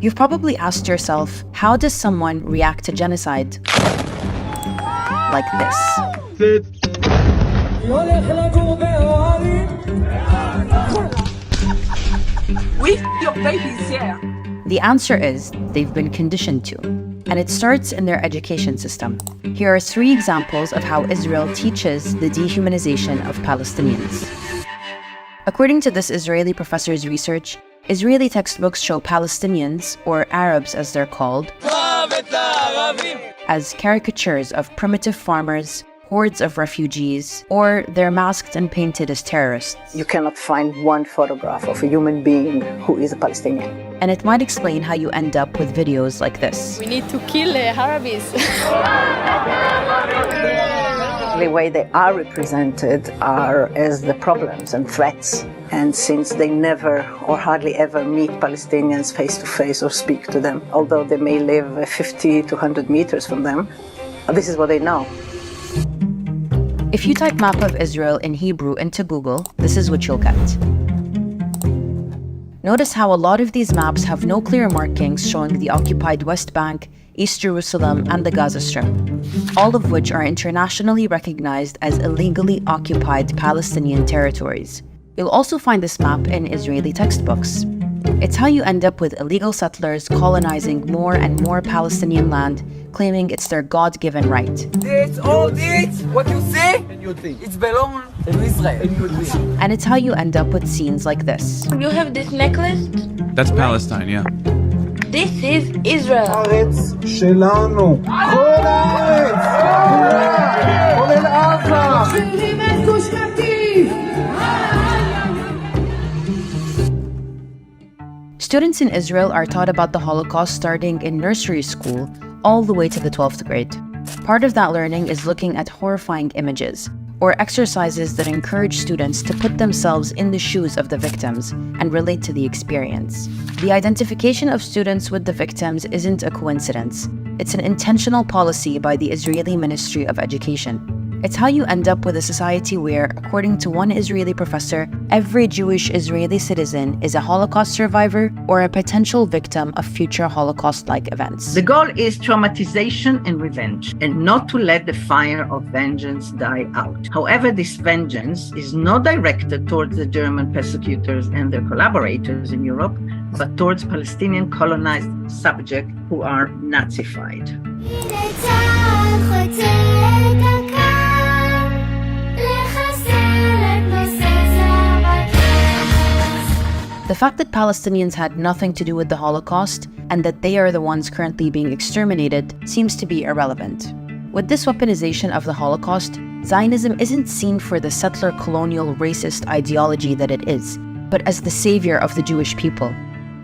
You've probably asked yourself, how does someone react to genocide? Like this. With your babies here. The answer is they've been conditioned to, and it starts in their education system. Here are 3 examples of how Israel teaches the dehumanization of Palestinians. According to this Israeli professor's research, Israeli textbooks show Palestinians, or Arabs as they're called, as caricatures of primitive farmers, hordes of refugees, or they're masked and painted as terrorists. You cannot find one photograph of a human being who is a Palestinian. And it might explain how you end up with videos like this. We need to kill Arabs. The way they are represented are as the problems and threats. And since they never or hardly ever meet Palestinians face to face or speak to them, although they may live 50 to 100 meters from them, this is what they know. If you type map of Israel in Hebrew into Google, this is what you'll get. Notice how a lot of these maps have no clear markings showing the occupied West Bank, East Jerusalem, and the Gaza Strip, all of which are internationally recognized as illegally occupied Palestinian territories. You'll also find this map in Israeli textbooks. It's how you end up with illegal settlers colonizing more and more Palestinian land, claiming it's their God-given right. This, all this, what you see, it's belong to Israel. And it's how you end up with scenes like this. You have this necklace? That's Palestine, yeah. This is Israel. הארץ שלנו. כל הארץ. כולל עזה. Students in Israel are taught about the Holocaust starting in nursery school all the way to the 12th grade. Part of that learning is looking at horrifying images, or exercises that encourage students to put themselves in the shoes of the victims and relate to the experience. The identification of students with the victims isn't a coincidence. It's an intentional policy by the Israeli Ministry of Education. It's how you end up with a society where, according to one Israeli professor, every Jewish Israeli citizen is a Holocaust survivor or a potential victim of future Holocaust-like events. The goal is traumatization and revenge, and not to let the fire of vengeance die out. However, this vengeance is not directed towards the German persecutors and their collaborators in Europe, but towards Palestinian colonized subjects who are Nazified. The fact that Palestinians had nothing to do with the Holocaust and that they are the ones currently being exterminated seems to be irrelevant. With this weaponization of the Holocaust, Zionism isn't seen for the settler colonial racist ideology that it is, but as the savior of the Jewish people.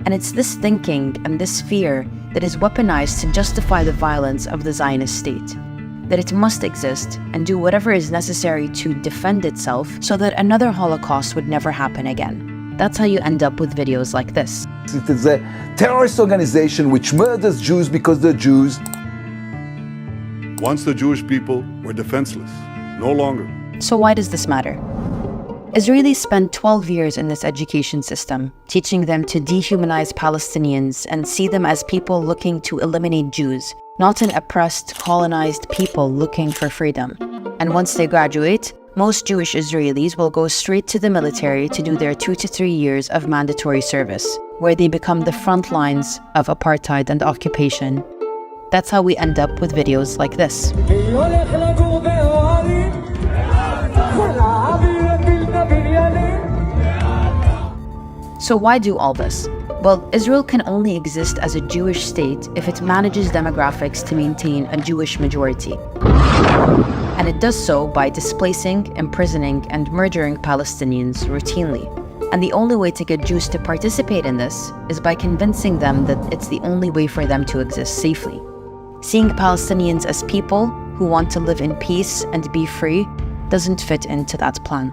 And it's this thinking and this fear that is weaponized to justify the violence of the Zionist state. That it must exist and do whatever is necessary to defend itself so that another Holocaust would never happen again. That's how you end up with videos like this. It is a terrorist organization which murders Jews because they're Jews. Once the Jewish people were defenseless, no longer. So why does this matter? Israelis spent 12 years in this education system, teaching them to dehumanize Palestinians and see them as people looking to eliminate Jews, not an oppressed, colonized people looking for freedom. And once they graduate, most Jewish Israelis will go straight to the military to do their 2 to 3 years of mandatory service, where they become the front lines of apartheid and occupation. That's how we end up with videos like this. So why do all this? Well, Israel can only exist as a Jewish state if it manages demographics to maintain a Jewish majority. And it does so by displacing, imprisoning, and murdering Palestinians routinely. And the only way to get Jews to participate in this is by convincing them that it's the only way for them to exist safely. Seeing Palestinians as people who want to live in peace and be free doesn't fit into that plan.